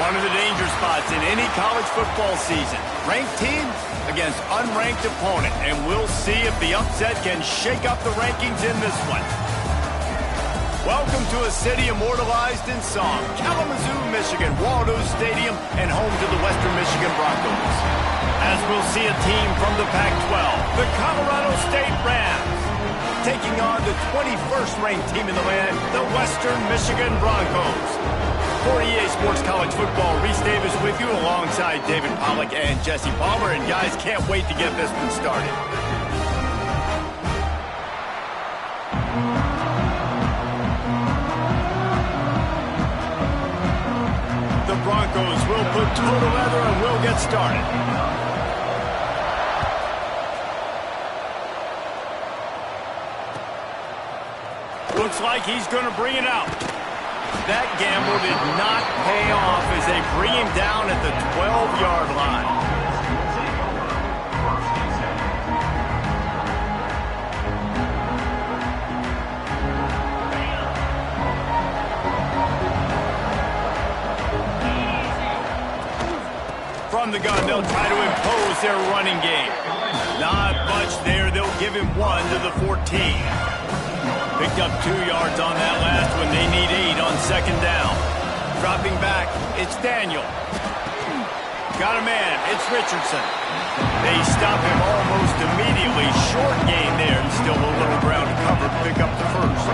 One of the danger spots in any college football season. Ranked team against unranked opponent. And we'll see if the upset can shake up the rankings in this one. Welcome to a city immortalized in song. Kalamazoo, Michigan, Waldo Stadium, and home to the Western Michigan Broncos. As we'll see a team from the Pac-12, the Colorado State Rams, taking on the 21st ranked team in the land, the Western Michigan Broncos. For EA Sports College Football, Reese Davis with you alongside David Pollack and Jesse Palmer. And guys, can't wait to get this one started. The Broncos will put total leather and we'll get started. Looks like he's going to bring it out. That gamble did not pay off as they bring him down at the 12-yard line. From the gun, they'll try to impose their running game. Not much there. They'll give him 1 to the 14. Picked up 2 yards on that last one. They need 8 on second down. Dropping back, it's Daniel. Got a man, it's Richardson. They stop him almost immediately. Short gain there, and still a little ground to cover to pick up the first.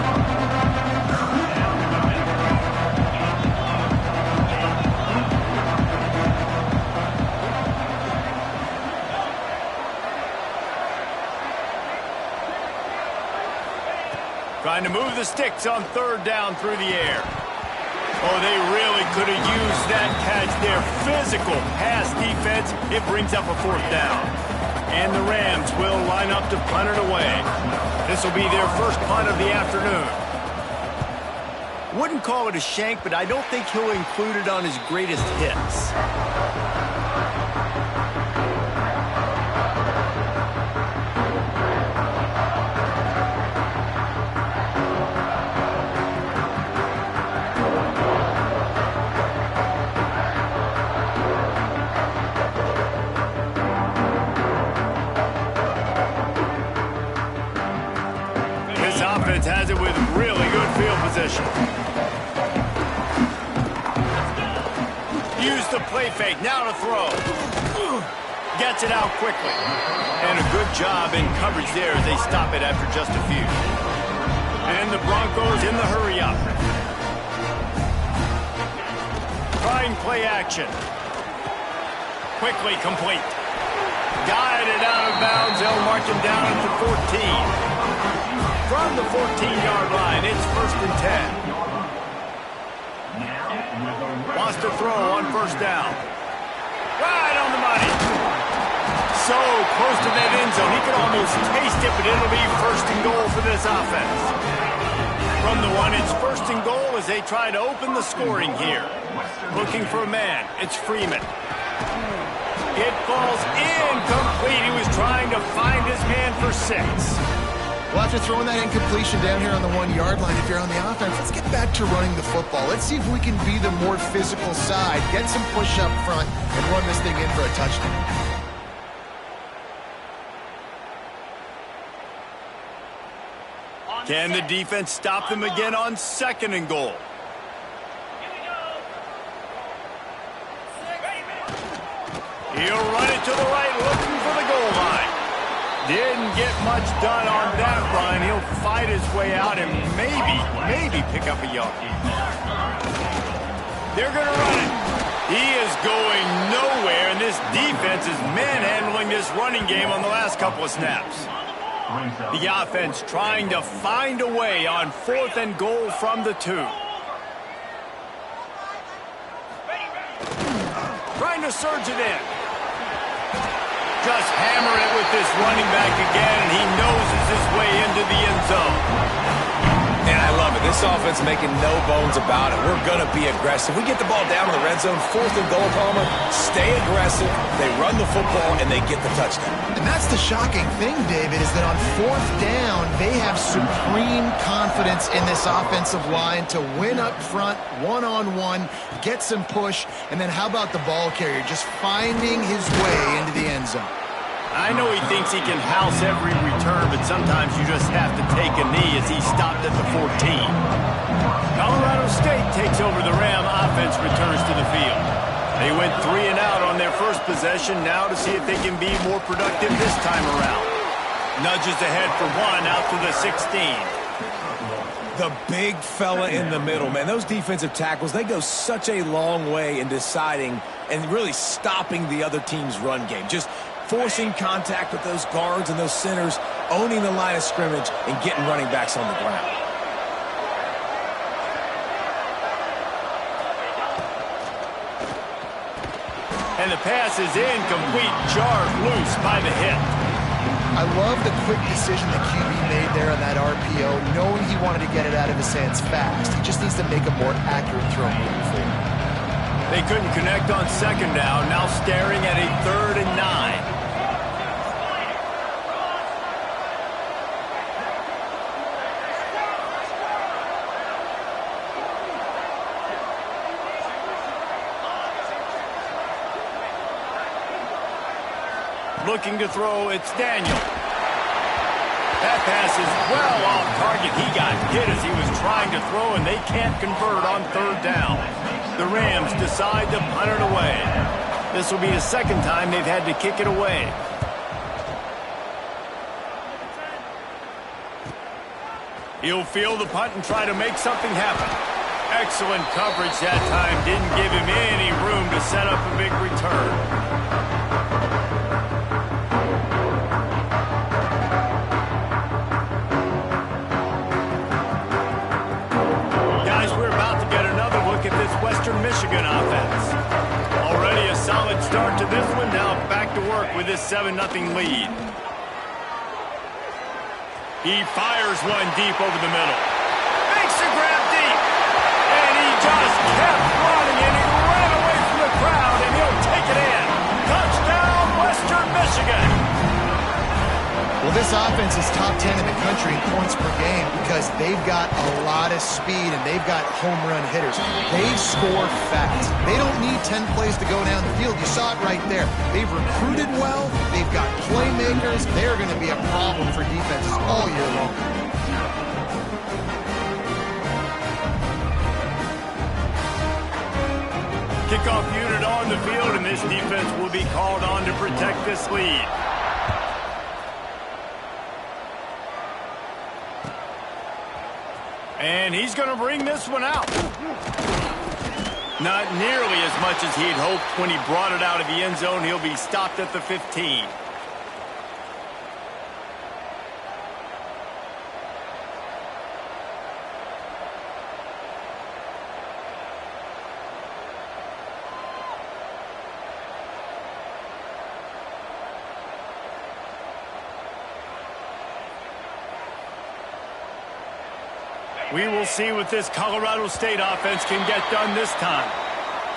Trying to move the sticks on third down through the air. Oh, they really could have used that catch there. Physical pass defense. It brings up a fourth down. And the Rams will line up to punt it away. This will be their first punt of the afternoon. Wouldn't call it a shank, but I don't think he'll include it on his greatest hits. Has it with really good field position. Use the play fake, now to throw. Gets it out quickly. And a good job in coverage there as they stop it after just a few. And the Broncos in the hurry up. Trying play action. Quickly complete. Guided out of bounds. They'll mark him down at the 14. From the 14-yard line, it's 1st and 10. Wants to throw on first down. Right on the money. So close to that end zone. He could almost taste it, but it'll be 1st and goal for this offense. From the 1, it's 1st and goal as they try to open the scoring here. Looking for a man. It's Freeman. It falls incomplete. He was trying to find his man for 6. Well, after throwing that incompletion down here on the 1-yard line, if you're on the offense, let's get back to running the football. Let's see if we can be the more physical side, get some push up front, and run this thing in for a touchdown. Can the defense stop them again on 2nd and goal? He'll run it to the right, looking for the goal line. Didn't get much done on that run. He'll fight his way out and maybe pick up a yard. They're going to run it. He is going nowhere, and this defense is manhandling this running game on the last couple of snaps. The offense trying to find a way on 4th and goal from the 2. Trying to surge it in. Just hammer it with this running back again, and he noses his way into the end zone. And I love it. This This offense making no bones about it. We're going to be aggressive. We get the ball down in the red zone, 4th and goal, Palmer. Stay aggressive. They run the football, and they get the touchdown. And that's the shocking thing, David, is that on 4th down, they have supreme confidence in this offensive line to win up front, one-on-one, get some push, and then how about the ball carrier just finding his way into the end zone? I know he thinks he can house every return, but sometimes you just have to take a knee as he stopped at the 14. Colorado State takes over the Ram offense, returns to the field. They went 3 and out on their first possession, now to see if they can be more productive this time around. Nudges ahead for 1 out to the 16. The big fella in the middle, man. Those defensive tackles, they go such a long way in deciding and really stopping the other team's run game. Just forcing contact with those guards and those centers, owning the line of scrimmage, and getting running backs on the ground. And the pass is incomplete, jarred loose by the hit. I love the quick decision the QB made there on that RPO, knowing he wanted to get it out of his hands fast. He just needs to make a more accurate throw moving forward. They couldn't connect on 2nd down, now staring at a 3rd and 9. Looking to throw, it's Daniel. That pass is well off target. He got hit as he was trying to throw, and they can't convert on 3rd down. The Rams decide to punt it away. This will be the 2nd time they've had to kick it away. He'll field the punt and try to make something happen. Excellent coverage that time. Didn't give him any room to set up a big return. Western Michigan offense. Already a solid start to this one. Now back to work with this 7-0 lead. He fires one deep over the middle. Makes a grab deep. And he just kept running, and he ran away from the crowd, and he'll take it in. Touchdown, Western Michigan. Well, this offense is top 10 in the country in points per game because they've got a lot of speed and they've got home run hitters. They score fast. They don't need 10 plays to go down the field. You saw it right there. They've recruited well. They've got playmakers. They're going to be a problem for defenses all year long. Kickoff unit on the field, and this defense will be called on to protect this lead. And he's going to bring this one out. Not nearly as much as he'd hoped when he brought it out of the end zone. He'll be stopped at the 15. We will see what this Colorado State offense can get done this time.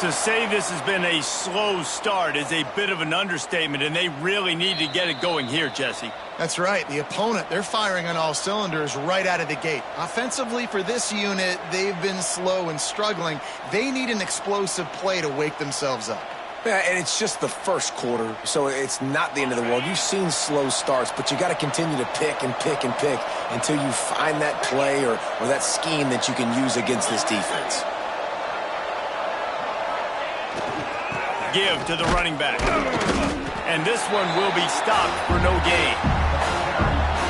To say this has been a slow start is a bit of an understatement, and they really need to get it going here, Jesse. That's right. The opponent, they're firing on all cylinders right out of the gate. Offensively, for this unit, they've been slow and struggling. They need an explosive play to wake themselves up. Yeah, and it's just the first quarter, so it's not the end of the world. You've seen slow starts, but you got to continue to pick and pick and pick until you find that play or that scheme that you can use against this defense. Give to the running back. And this one will be stopped for no gain.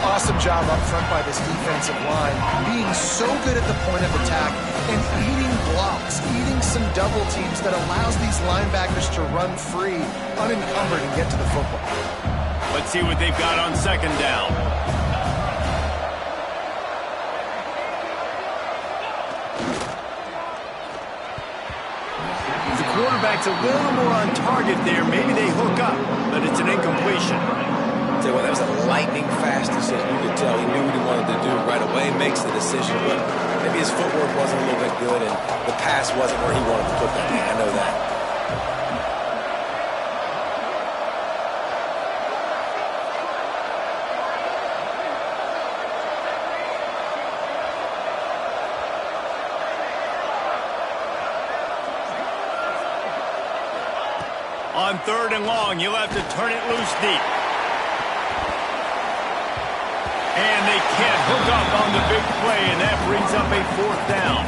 Awesome job up front by this defensive line, being so good at the point of attack and eating blocks, eating some double teams that allows these linebackers to run free, unencumbered, and get to the football. Let's see what they've got on 2nd down. The quarterback's a little more on target there. Maybe they hook up, but it's an incompletion. Tell you what, that was a lightning-fast decision. You could tell he knew what he wanted to do right away, makes the decision, but maybe his footwork wasn't a little bit good, and the pass wasn't where he wanted to put that thing. I know that. On 3rd and long, you'll have to turn it loose deep. And they can't hook up on the big play, and that brings up a 4th down.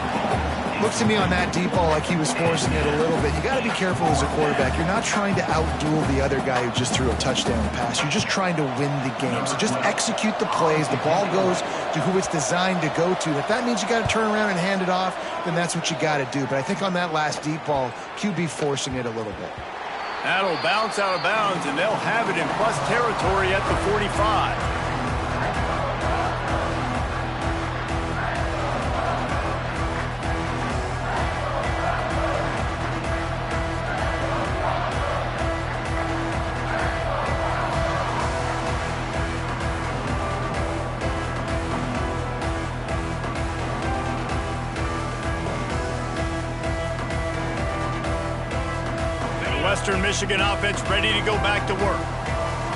Looks to me on that deep ball like he was forcing it a little bit. You got to be careful as a quarterback. You're not trying to outduel the other guy who just threw a touchdown pass. You're just trying to win the game. So just execute the plays. The ball goes to who it's designed to go to. If that means you got to turn around and hand it off, then that's what you got to do. But I think on that last deep ball, QB forcing it a little bit. That'll bounce out of bounds, and they'll have it in plus territory at the 45. Western Michigan offense ready to go back to work.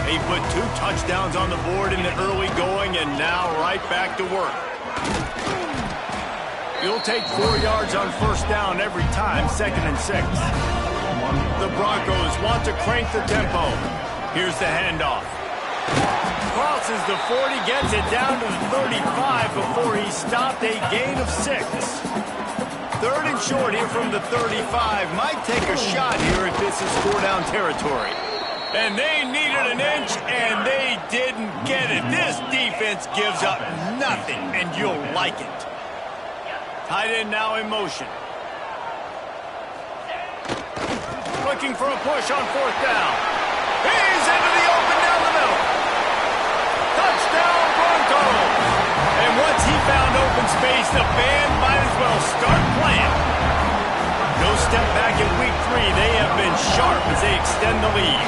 They put 2 touchdowns on the board in the early going, and now right back to work. You'll take 4 yards on 1st down every time, 2nd and 6. The Broncos want to crank the tempo. Here's the handoff. Crosses the 40, gets it down to the 35 before he stopped, a gain of 6. 3rd and short here from the 35. Might take a shot here if this is 4-down territory. And they needed an inch, and they didn't get it. This defense gives up nothing, and you'll like it. Tight end now in motion. Looking for a push on 4th down. He's into the open down the middle. Touchdown, Broncos. And once he found open space, the band might as well start playing. No step back in week 3. They have been sharp as they extend the lead.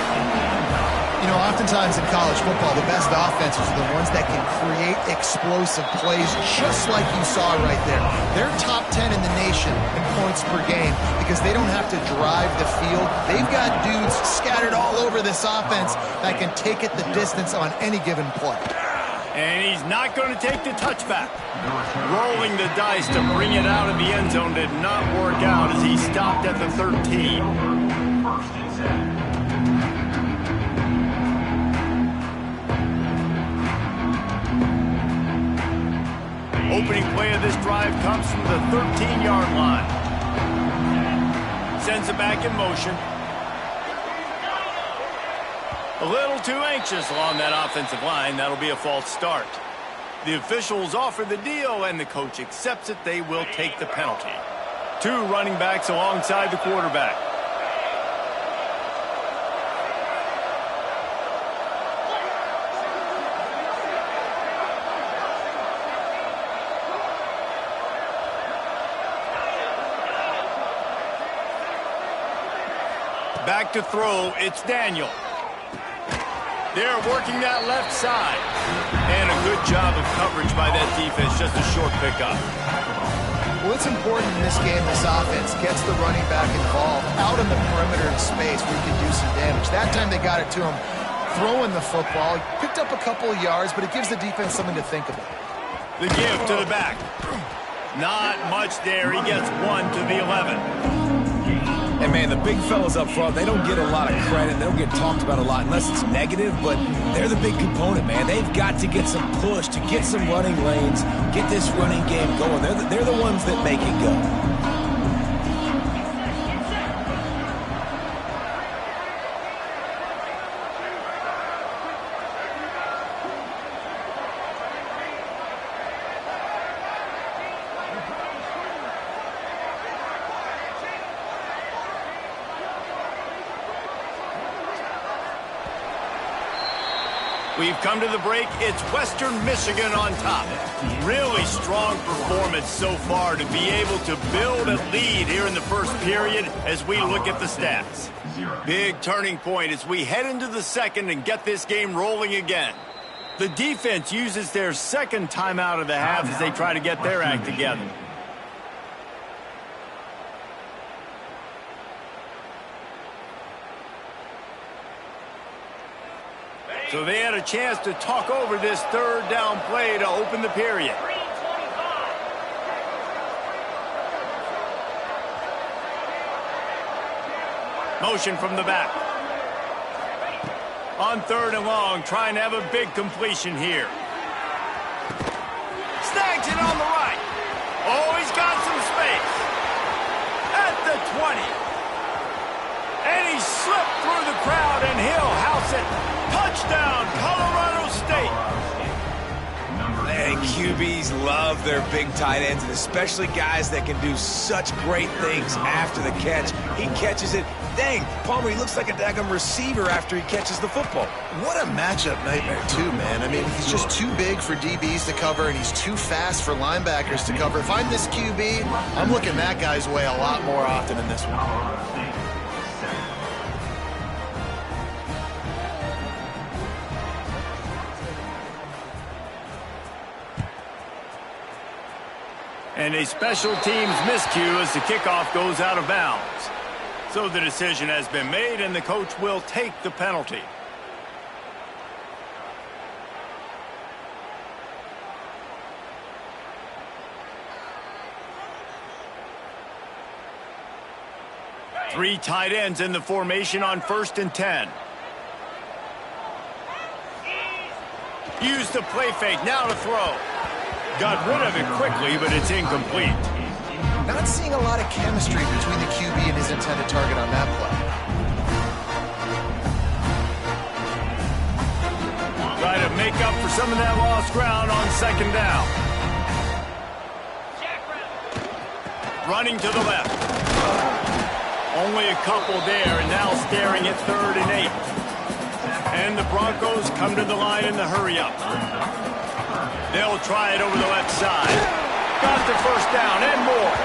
You know, oftentimes in college football, the best offenses are the ones that can create explosive plays, just like you saw right there. They're top 10 in the nation in points per game because they don't have to drive the field. They've got dudes scattered all over this offense that can take it the distance on any given play. And he's not going to take the touchback. Rolling the dice to bring it out of the end zone did not work out as he stopped at the 13. Opening play of this drive comes from the 13-yard line. Sends it back in motion. A little too anxious along that offensive line. That'll be a false start. The officials offer the deal, and the coach accepts it. They will take the penalty. 2 running backs alongside the quarterback. Back to throw, it's Daniel. They're working that left side. And a good job of coverage by that defense, just a short pickup. Well, it's important in this game, this offense gets the running back involved out in the perimeter in space where he can do some damage. That time they got it to him throwing the football. He picked up a couple of yards, but it gives the defense something to think about. The give to the back. Not much there. He gets 1 to the 11. And, man, the big fellas up front, they don't get a lot of credit. They don't get talked about a lot unless it's negative, but they're the big component, man. They've got to get some push, to get some running lanes, get this running game going. They're the ones that make it go. We've come to the break. It's Western Michigan on top. Really strong performance so far to be able to build a lead here in the first period as we look at the stats. Big turning point as we head into the second and get this game rolling again. The defense uses their second timeout of the half as they try to get their act together. So they had a chance to talk over this third down play to open the period. Motion from the back. On third and long, trying to have a big completion here. Snags it on the right. Oh, he's got some space. At the 20. And he slipped through the crowd, and he'll house it. Touchdown, Colorado State. And QBs love their big tight ends, and especially guys that can do such great things after the catch. He catches it. Dang, Palmer, he looks like a daggum receiver after he catches the football. What a matchup nightmare, too, man. I mean, he's just too big for DBs to cover, and he's too fast for linebackers to cover. If I'm this QB, I'm looking that guy's way a lot more often in this one. And a special teams miscue as the kickoff goes out of bounds. So the decision has been made, and the coach will take the penalty. Three tight ends in the formation on 1st and 10. Use the play fake, now to throw. Got rid of it quickly, but it's incomplete. Not seeing a lot of chemistry between the QB and his intended target on that play. Try to make up for some of that lost ground on 2nd down. Running to the left. Only a couple there, and now staring at 3rd and 8. And the Broncos come to the line in the hurry-up. They'll try it over the left side. Got the 1st down and more.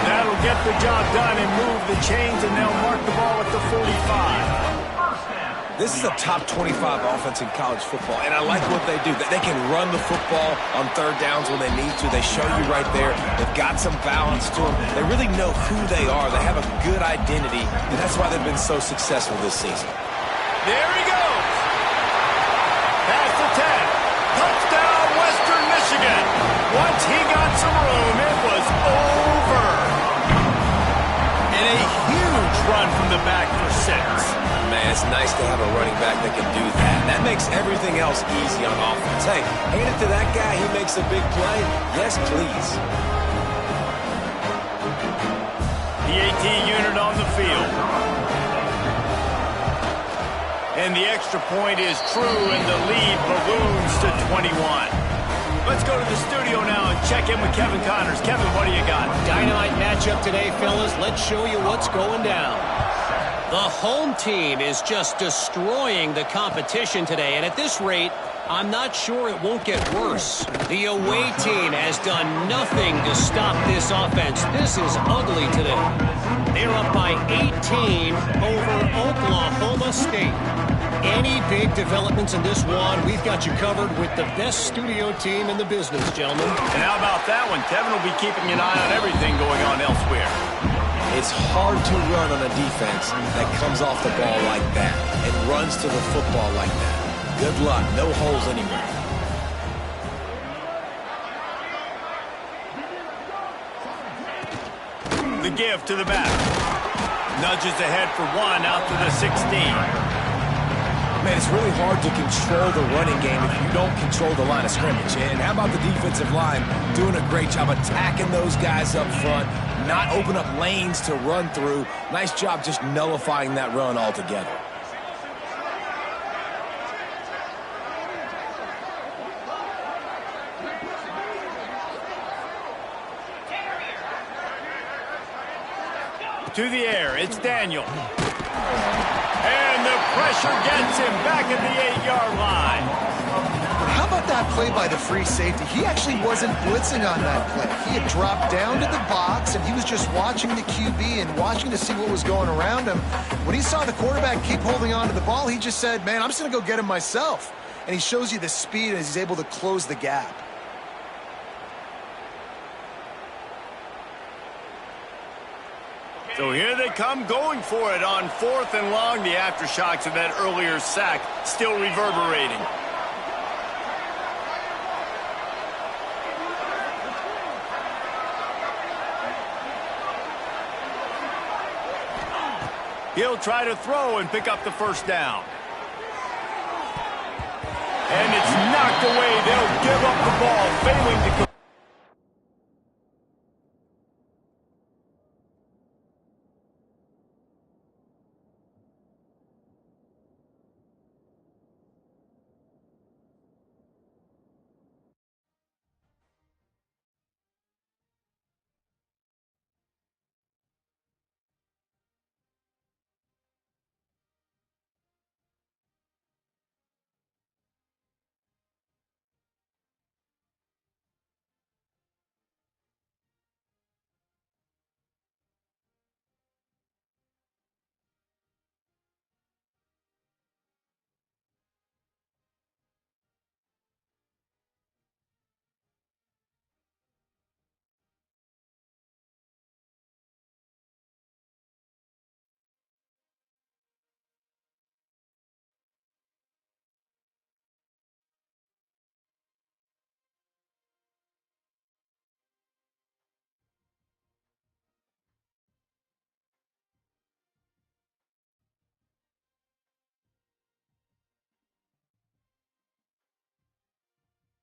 That'll get the job done and move the chains, and they'll mark the ball at the 45. This is a top 25 offense in college football, and I like what they do. They can run the football on 3rd downs when they need to. They show you right there. They've got some balance to them. They really know who they are. They have a good identity, and that's why they've been so successful this season. There he goes. Past the 10. Touchdown, Western Michigan. Once he got some room, it was over. And a huge run from the back for 6. Man, it's nice to have a running back that can do that. That makes everything else easy on offense. Hey, hand it to that guy. He makes a big play. Yes, please. The 18 unit on the field. And the extra point is true, and the lead balloons to 21. Let's go to the studio now and check in with Kevin Connors. Kevin, what do you got? Dynamite matchup today, fellas. Let's show you what's going down. The home team is just destroying the competition today, and at this rate, I'm not sure it won't get worse. The away team has done nothing to stop this offense. This is ugly today. They're up by 18 over Oklahoma State. Any big developments in this one, we've got you covered with the best studio team in the business, gentlemen. And how about that one? Kevin will be keeping an eye on everything going on elsewhere. It's hard to run on a defense that comes off the ball like that and runs to the football like that. Good luck. No holes anywhere. The give to the back. Nudges ahead for 1 out to the 16. Man, it's really hard to control the running game if you don't control the line of scrimmage. And how about the defensive line doing a great job attacking those guys up front, not open up lanes to run through. Nice job just nullifying that run altogether. To the air, it's Daniel. And the pressure gets him back at the 8-yard line. How about at that play by the free safety. He actually wasn't blitzing on that play. He had dropped down to the box, and he was just watching the QB and watching to see what was going around him. When he saw the quarterback keep holding on to the ball, he just said, man, I'm just going to go get him myself. And he shows you the speed as he's able to close the gap. So here they come going for it on 4th and long. The aftershocks of that earlier sack still reverberating. He'll try to throw and pick up the first down. And it's knocked away. They'll give up the ball, failing to